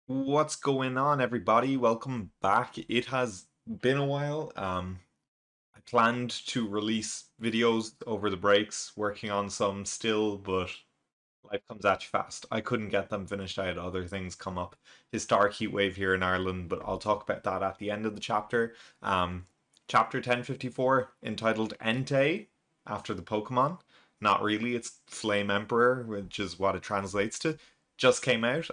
What's going on, everybody? Welcome back. It has been a while. I planned to release videos over the breaks, working on some still, but life comes at you fast. I couldn't get them finished. I had other things come up. Historic heat wave here in Ireland, but I'll talk about that at the end of the chapter. Chapter 1054, entitled Entei, after the Pokemon. Not really, it's Flame Emperor, which is what it translates to. Just came out.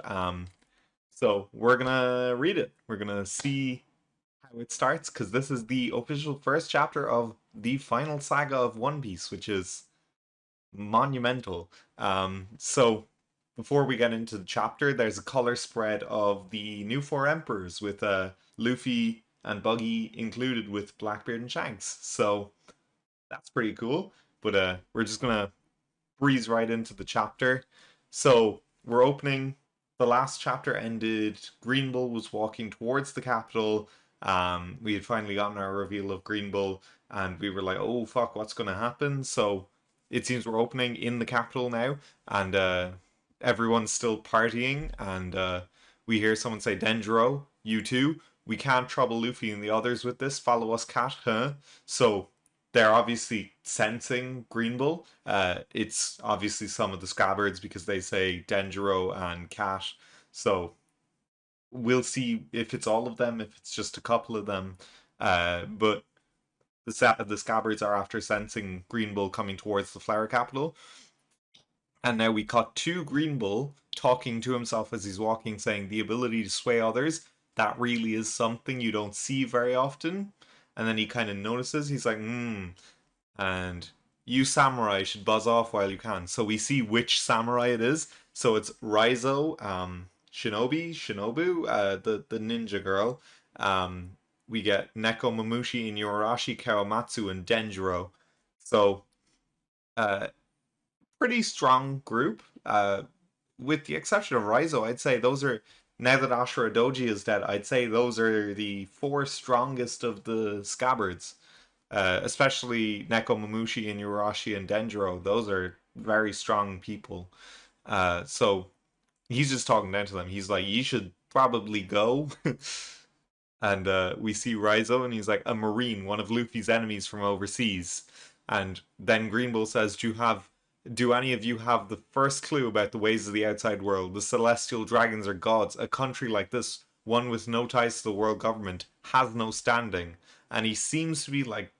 So we're gonna read it. We're gonna see how it starts because this is the official first chapter of the final saga of One Piece, which is monumental. So before we get into the chapter, there's a color spread of the new four emperors with Luffy and Buggy included with Blackbeard and Shanks. So that's pretty cool. But we're just gonna breeze right into the chapter. So we're opening. The last chapter ended. Green Bull was walking towards the capital. We had finally gotten our reveal of Green Bull, and we were like, "Oh fuck, what's going to happen?" So it seems we're opening in the capital now, and everyone's still partying. And we hear someone say, "Denjiro, you too. We can't trouble Luffy and the others with this. Follow us, cat, huh?" So they're obviously sensing Green Bull. It's obviously some of the scabbards because they say Denjiro and Cat. So we'll see if it's all of them, if it's just a couple of them. But the scabbards are after sensing Green Bull coming towards the flower capital. And now we cut to Green Bull talking to himself as he's walking, saying the ability to sway others, that really is something you don't see very often. And then he kind of notices, he's like, and you samurai should buzz off while you can. So we see which samurai it is. So it's Raizo, Shinobu, the ninja girl. We get Neko Mamushi, Inuarashi, Kawamatsu, and Denjiro. So uh, pretty strong group. With the exception of Raizo, I'd say those are, now that Ashura Doji is dead, I'd say those are the four strongest of the scabbards. Especially Neko Mamushi and Urashi and Denjiro. Those are very strong people. So he's just talking down to them. He's like, "You should probably go." And we see Raizo, and he's like, "A marine, one of Luffy's enemies from overseas." And then Green Bull says, Do any of you have the first clue about the ways of the outside world? The celestial dragons are gods. A country like this, one with no ties to the world government, has no standing." And he seems to be like,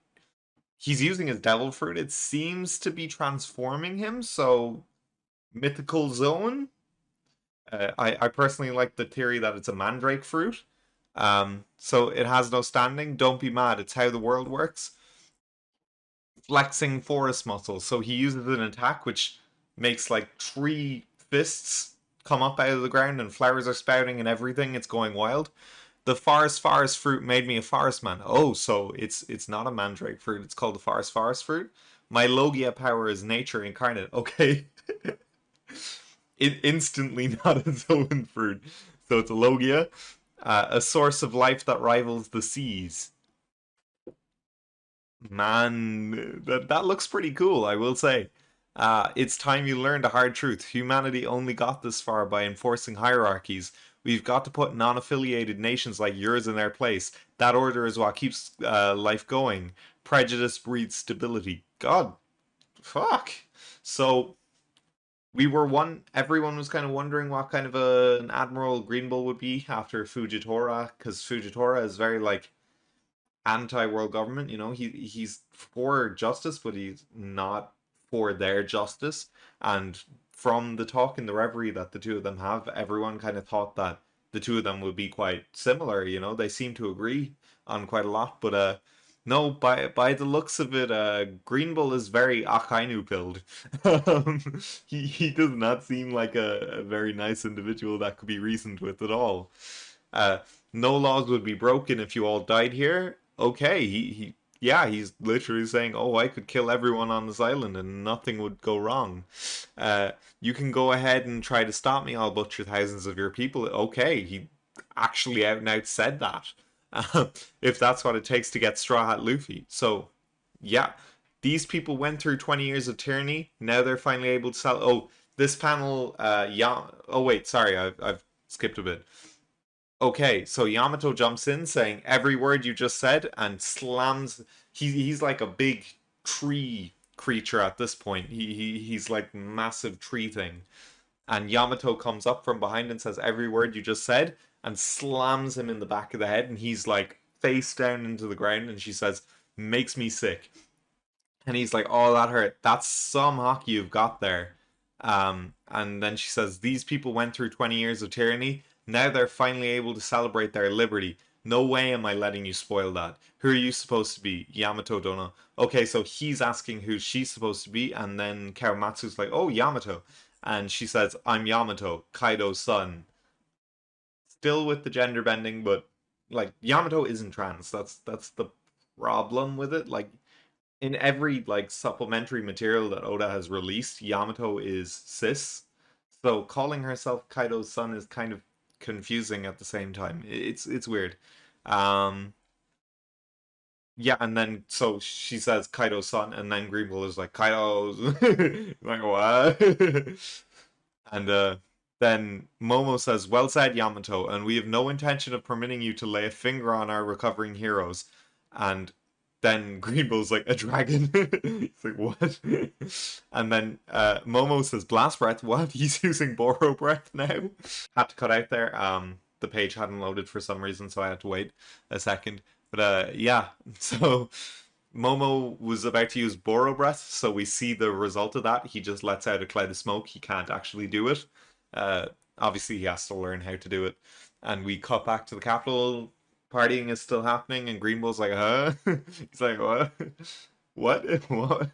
he's using his devil fruit. It seems to be transforming him. So mythical zone. I personally like the theory that it's a mandrake fruit. So it has no standing. Don't be mad. It's how the world works. Flexing forest muscles. So he uses an attack which makes like three fists come up out of the ground and flowers are spouting and everything. It's going wild. The forest fruit made me a forest man. Oh, so it's not a mandrake fruit. It's called the forest fruit. My Logia power is nature incarnate. Okay, it instantly not a Zoan fruit. So it's a Logia, a source of life that rivals the seas. Man, that looks pretty cool, I will say. It's time you learned a hard truth. Humanity only got this far by enforcing hierarchies. We've got to put non affiliated nations like yours in their place. That order is what keeps life going. Prejudice breeds stability. God, fuck. So, everyone was kind of wondering what kind of an Admiral Greenbull would be after Fujitora, because Fujitora is very, like, anti-world government. He's for justice, but he's not for their justice. And from the talk in the reverie that the two of them have, everyone kind of thought that the two of them would be quite similar. They seem to agree on quite a lot. But no, by the looks of it, Green Bull is very Akainu pilled. He does not seem like a very nice individual that could be reasoned with at all. Uh, no laws would be broken if you all died here. Okay, yeah, he's literally saying, "Oh, I could kill everyone on this island and nothing would go wrong. You can go ahead and try to stop me. I'll butcher thousands of your people." Okay, he actually out and out said that. If that's what it takes to get Straw Hat Luffy. So, yeah, these people went through 20 years of tyranny. Now they're finally able to sell. Oh, this panel, yeah. Oh, wait, sorry, I've skipped a bit. Okay, so Yamato jumps in saying every word you just said and slams. He's like a big tree creature at this point. He's like massive tree thing. And Yamato comes up from behind and says every word you just said and slams him in the back of the head and he's like face down into the ground and she says makes me sick. And he's like, "Oh, that hurt. That's some hockey you've got there." And then she says, "These people went through 20 years of tyranny. Now they're finally able to celebrate their liberty. No way am I letting you spoil that. Who are you supposed to be?" Yamato Dono. Okay, so he's asking who she's supposed to be, and then Kawamatsu's like, "Oh, Yamato," and she says, "I'm Yamato, Kaido's son." Still with the gender bending, but like Yamato isn't trans. That's the problem with it. Like in every like supplementary material that Oda has released, Yamato is cis. So calling herself Kaido's son is kind of confusing at the same time. It's weird. Um yeah, and then so she says Kaido's son, and then Greenbull is like Kaido's like what? And then Momo says, "Well said, Yamato, and we have no intention of permitting you to lay a finger on our recovering heroes." And then Greenbow's like, "A dragon?" He's like, "What?" And then Momo says, "Blast breath? What? He's using Boro breath now?" Had to cut out there. The page hadn't loaded for some reason, so I had to wait a second. But yeah, so Momo was about to use Boro Breath, so we see the result of that. He just lets out a cloud of smoke. He can't actually do it. Uh, Obviously, he has to learn how to do it. And we cut back to the capital. Partying is still happening, and Greenbull's like, huh? He's like, what? What? What?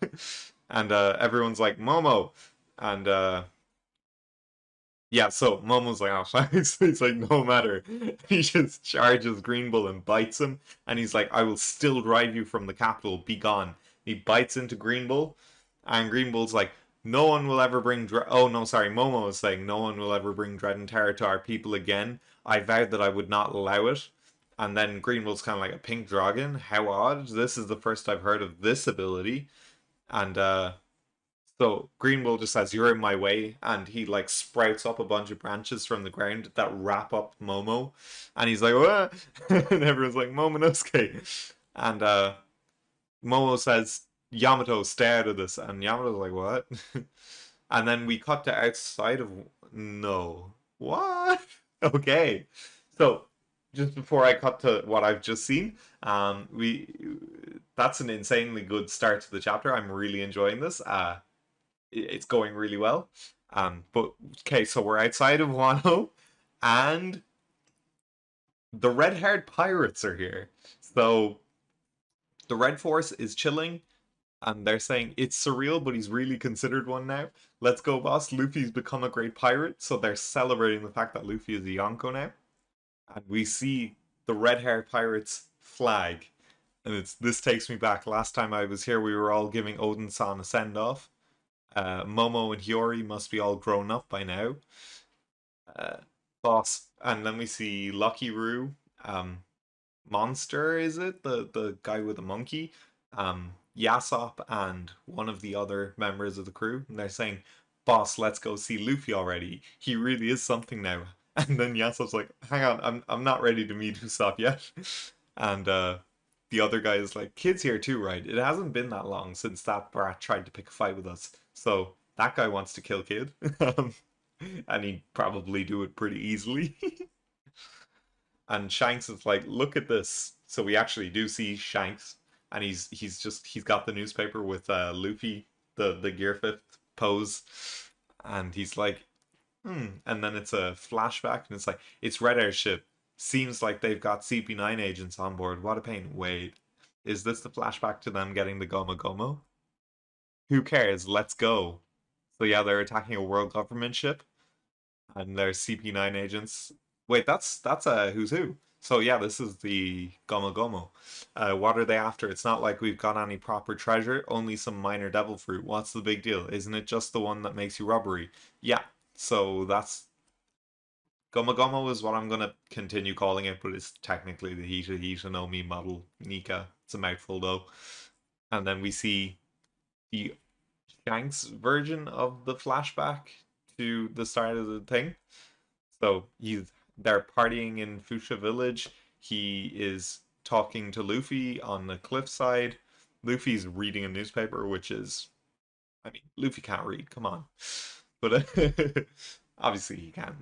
And everyone's like, Momo. And yeah, so Momo's like, oh, it's like, no matter. He just charges Green Bull and bites him, and he's like, I will still drive you from the capital, be gone. He bites into Green Bull, and Green Bull's like, no one will ever bring. Oh, no, sorry. Momo is saying, no one will ever bring dread and terror to our people again. I vowed that I would not allow it. And then Green Bull's kind of like a pink dragon. How odd. This is the first I've heard of this ability. And so Greenwell just says, "You're in my way," and he like sprouts up a bunch of branches from the ground that wrap up Momo, and he's like, "What?" And everyone's like, "Momonosuke," and Momo says, "Yamato, stay out of this," and Yamato's like, "What?" And then we cut to outside of no, what? Okay, so just before I cut to what I've just seen, we that's an insanely good start to the chapter. I'm really enjoying this. It's going really well. But okay, so we're outside of Wano, and the red-haired pirates are here. So the Red Force is chilling, and they're saying it's surreal, but he's really considered one now. Let's go, boss! Luffy's become a great pirate, so they're celebrating the fact that Luffy is a Yonko now. And we see the red-haired pirates flag, and it's this takes me back. Last time I was here, we were all giving Odin-san a send-off. Momo and Hiyori must be all grown up by now. Uh, Boss, and then we see Lucky Roo, Monster, is it the guy with the monkey? Yasop and one of the other members of the crew, and they're saying, "Boss, let's go see Luffy already. He really is something now." And then Yasop's like, "Hang on, I'm not ready to meet Usopp yet." And the other guy is like, "Kid's here too, right? It hasn't been that long since that brat tried to pick a fight with us, so that guy wants to kill Kid." And he'd probably do it pretty easily. And Shanks is like, "Look at this." So we actually do see Shanks, and he's got the newspaper with Luffy, the Gear Fifth pose, and he's like, "Hmm." And then it's a flashback, and it's like, "It's Red Air ship. Seems like they've got CP9 agents on board. What a pain." Wait, is this the flashback to them getting the Gomo Gomo? Who cares? Let's go. So yeah, they're attacking a world government ship and there's CP9 agents. Wait, that's a who's who. So yeah, this is the Gomo Gomo. What are they after? It's not like we've got any proper treasure, only some minor devil fruit. What's the big deal? Isn't it just the one that makes you rubbery? Yeah. So that's Gomo Gomo is what I'm gonna continue calling it, but it's technically the Hita no Mi model Nika. It's a mouthful though. And then we see the Shanks version of the flashback to the start of the thing. So They're partying in Fuchsia Village. He is talking to Luffy on the cliffside. Luffy's reading a newspaper, which is, I mean, Luffy can't read. Come on, but obviously he can.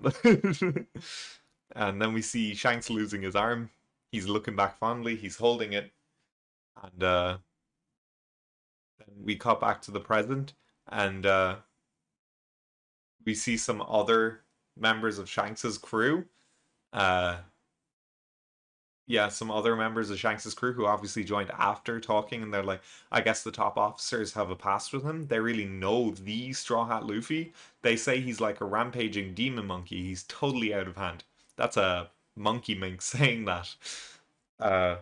And then we see Shanks losing his arm. He's looking back fondly. He's holding it, and then we cut back to the present, and we see some other members of Shanks's crew. Uh, yeah, some other members of Shanks's crew who obviously joined after talking, and they're like, I guess the top officers have a past with him. They really know the Straw Hat Luffy. They say he's like a rampaging demon monkey. He's totally out of hand. That's a monkey mink saying that. Uh,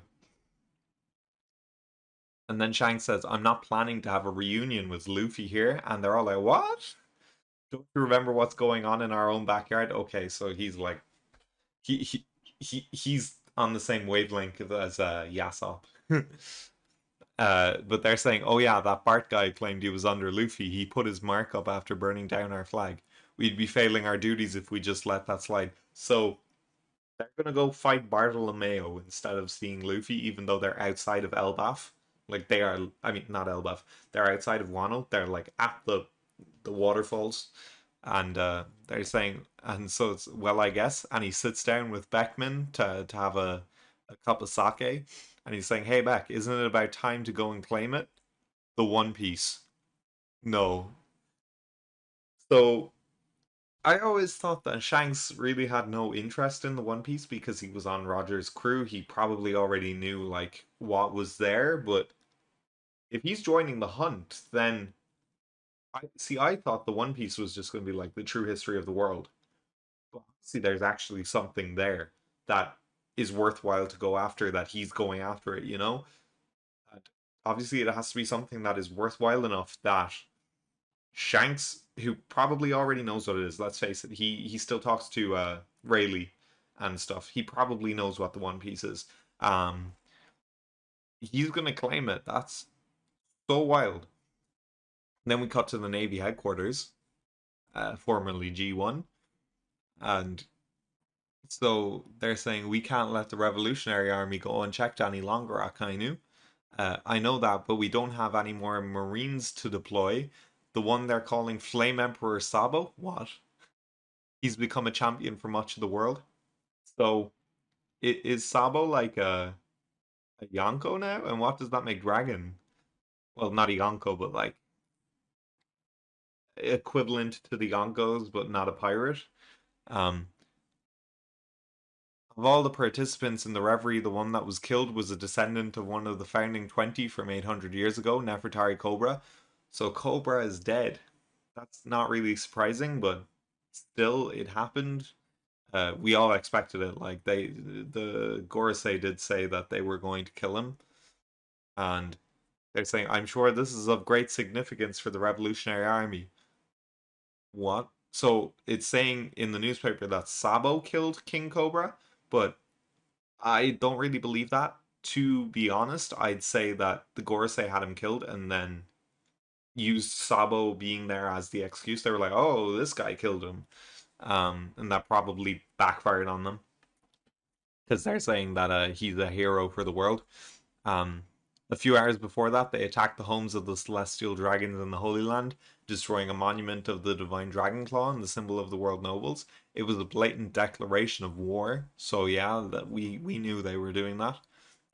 and then Shanks says, I'm not planning to have a reunion with Luffy here. And they're all like, what? Don't you remember what's going on in our own backyard? Okay, so he's like, he, he, he's on the same wavelength as Yasop. But they're saying, oh yeah, that Bart guy claimed he was under Luffy. He put his mark up after burning down our flag. We'd be failing our duties if we just let that slide. So they're gonna go fight Bartolomeo instead of seeing Luffy, even though they're outside of Elbaf. Like they are, I mean, not Elbaf. They're outside of Wano. They're like at the waterfalls, and they're saying, and so it's well, I guess. And he sits down with Beckman to have a cup of sake, and he's saying, "Hey Beck, isn't it about time to go and claim it? The One Piece." No. So I always thought that Shanks really had no interest in the One Piece because he was on Roger's crew. He probably already knew like what was there, but if he's joining the hunt, then I thought the One Piece was just going to be like the true history of the world. But see, there's actually something there that is worthwhile to go after. That he's going after it, you know. And obviously, it has to be something that is worthwhile enough that Shanks, who probably already knows what it is, let's face it, he still talks to Rayleigh and stuff. He probably knows what the One Piece is. Um, he's gonna claim it. That's so wild. And then we cut to the Navy headquarters, formerly G1, and so they're saying we can't let the Revolutionary Army go unchecked any longer, Akainu. I know that, but we don't have any more Marines to deploy. The one they're calling Flame Emperor Sabo? What? He's become a champion for much of the world. So is Sabo like a Yonko now? And what does that make Dragon? Well, not a Yonko, but like equivalent to the Yonkos, but not a pirate. Um, of all the participants in the reverie, the one that was killed was a descendant of one of the founding 20 from 800 years ago, Nefertari Cobra. So Cobra is dead. That's not really surprising, but still, it happened. We all expected it. Like the Gorosei did say that they were going to kill him, and they're saying, "I'm sure this is of great significance for the Revolutionary Army." What? So it's saying in the newspaper that Sabo killed King Cobra, but I don't really believe that. To be honest, I'd say that the Gorosei had him killed and then used Sabo being there as the excuse. They were like, "Oh, this guy killed him," and that probably backfired on them because they're saying that he's a hero for the world. Um, a few hours before that, they attacked the homes of the celestial dragons in the Holy Land, destroying a monument of the divine dragon claw and the symbol of the world nobles. It was a blatant declaration of war. So yeah, that we knew they were doing that.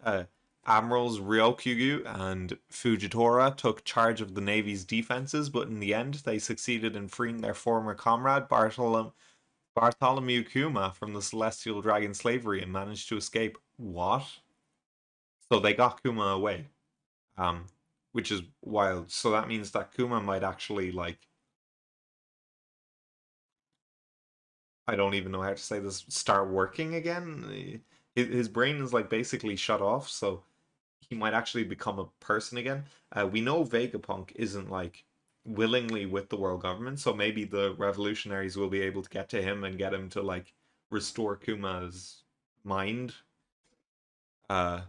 Uh, Admirals Ryokugu and Fujitora took charge of the navy's defenses, but in the end, they succeeded in freeing their former comrade Bartholomew Kuma from the celestial dragon slavery and managed to escape. What? So they got Kuma away, um, which is wild. So that means that Kuma might actually like, I don't even know how to say this, start working again. His brain is like basically shut off, so he might actually become a person again. We know Vegapunk isn't like willingly with the world government, so maybe the revolutionaries will be able to get to him and get him to like restore Kuma's mind. Uh,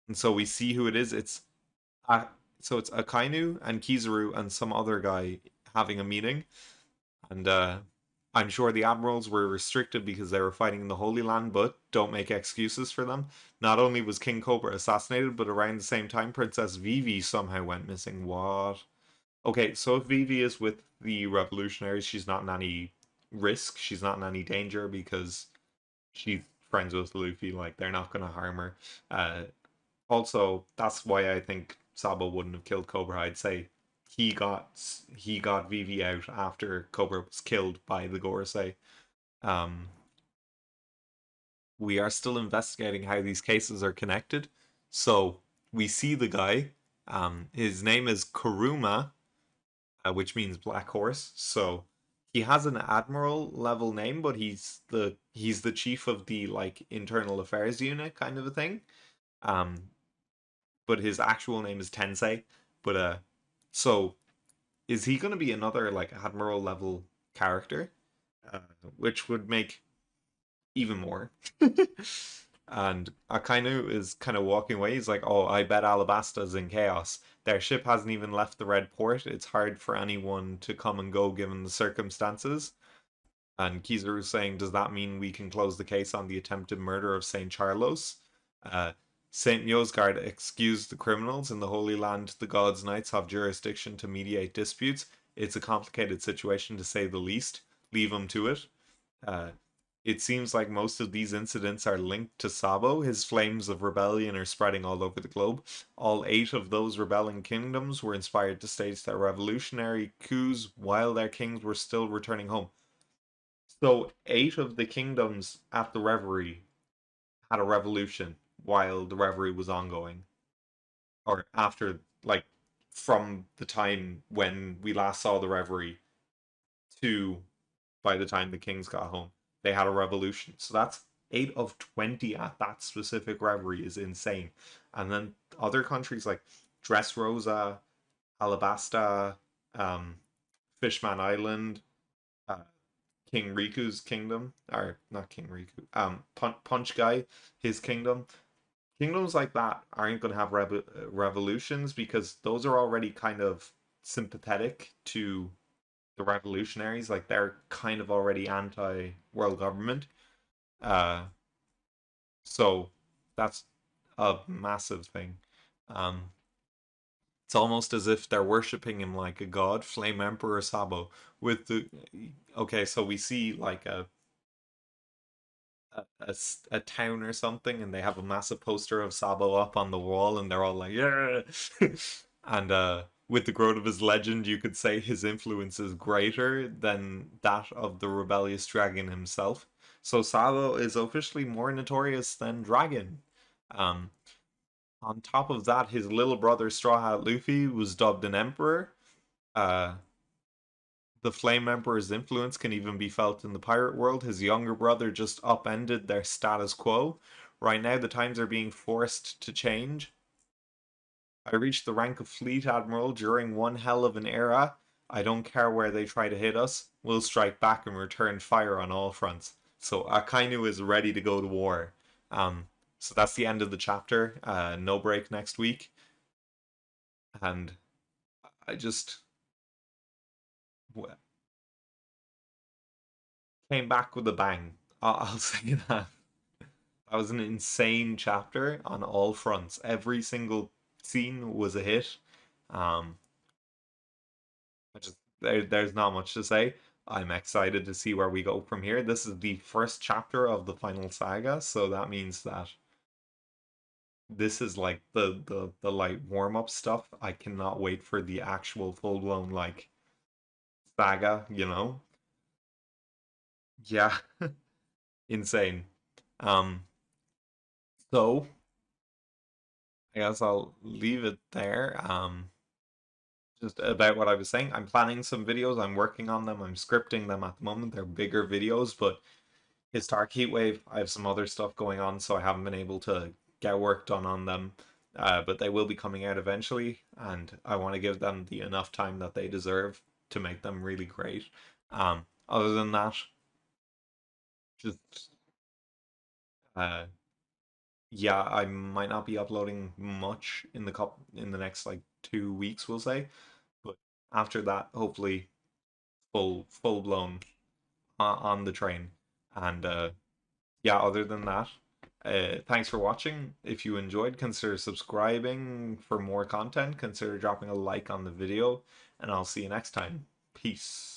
and so we see who it is. Uh, it's Akainu and Kizaru and some other guy having a meeting, and I'm sure the admirals were restricted because they were fighting in the Holy Land, but don't make excuses for them. Not only was King Cobra assassinated, but around the same time, Princess Vivi somehow went missing. What? Okay, so if Vivi is with the revolutionaries, she's not in any risk. She's not in any danger because she's friends with Luffy. Like they're not going to harm her. Uh, Also, that's why I think Sabo wouldn't have killed Cobra. I'd say he got he got Vivi out after Cobra was killed by the Gorosei. Um, we are still investigating how these cases are connected. So we see the guy. His name is Kuruma, which means black horse. So he has an admiral level name, but he's the chief of the like internal affairs unit kind of a thing. Um, but his actual name is Tensei. But so is he going to be another like admiral level character, uh, which would make even more? And Akainu is kind of walking away. He's like, "Oh, I bet Alabasta's in chaos. Their ship hasn't even left the red port. It's hard for anyone to come and go given the circumstances." And Kizaru's saying, "Does that mean we can close the case on the attempted murder of Saint Charlos?" Uh, Saint Mjosgard excused the criminals. In the Holy Land, the gods' knights have jurisdiction to mediate disputes. It's a complicated situation to say the least. Leave them to it. Uh, it seems like most of these incidents are linked to Sabo. His flames of rebellion are spreading all over the globe. All 8 of those rebelling kingdoms were inspired to stage their revolutionary coups while their kings were still returning home. So 8 of the kingdoms at the Reverie had a revolution while the Reverie was ongoing, or after, like, from the time when we last saw the Reverie to by the time the kings got home, they had a revolution. So that's 8 of 20 at that specific Reverie is insane. And then other countries like Dressrosa, Alabasta, um, Fishman Island, uh, King Riku's kingdom, or not King Riku, Punch Guy, his kingdom. Kingdoms like that aren't going to have revolutions because those are already kind of sympathetic to the revolutionaries. Like they're kind of already anti world government. Uh, so that's a massive thing. Um, it's almost as if they're worshipping him like a god, Flame Emperor Sabo. With the okay, so we see like a town or something, and they have a massive poster of Sabo up on the wall, and they're all like, "Yeah!" And with the growth of his legend, you could say his influence is greater than that of the rebellious dragon himself. So Sabo is officially more notorious than Dragon. Um, on top of that, his little brother Straw Hat Luffy was dubbed an emperor. Uh, the Flame Emperor's influence can even be felt in the pirate world. His younger brother just upended their status quo. Right now, the times are being forced to change. I reached the rank of Fleet Admiral during one hell of an era. I don't care where they try to hit us. We'll strike back and return fire on all fronts. So Akainu is ready to go to war. Um, so that's the end of the chapter. No break next week. And I just came back with a bang. I'll say that. That was an insane chapter on all fronts. Every single scene was a hit. Um, there's not much to say. I'm excited to see where we go from here. This is the first chapter of the final saga, so that means that this is like the like warm up stuff. I cannot wait for the actual full blown like saga. Yeah, insane. Um, so I guess I'll leave it there. Just about what I was saying. I'm planning some videos. I'm working on them. I'm scripting them at the moment. They're bigger videos, but Historic Heatwave, I have some other stuff going on, so I haven't been able to get work done on them. But they will be coming out eventually, and I want to give them the enough time that they deserve to make them really great. Other than that, just uh, yeah, I might not be uploading much in the next like 2 weeks, we'll say. But after that, hopefully full blown on the train. And yeah, other than that, thanks for watching. If you enjoyed, consider subscribing for more content. Consider dropping a like on the video, and I'll see you next time. Peace.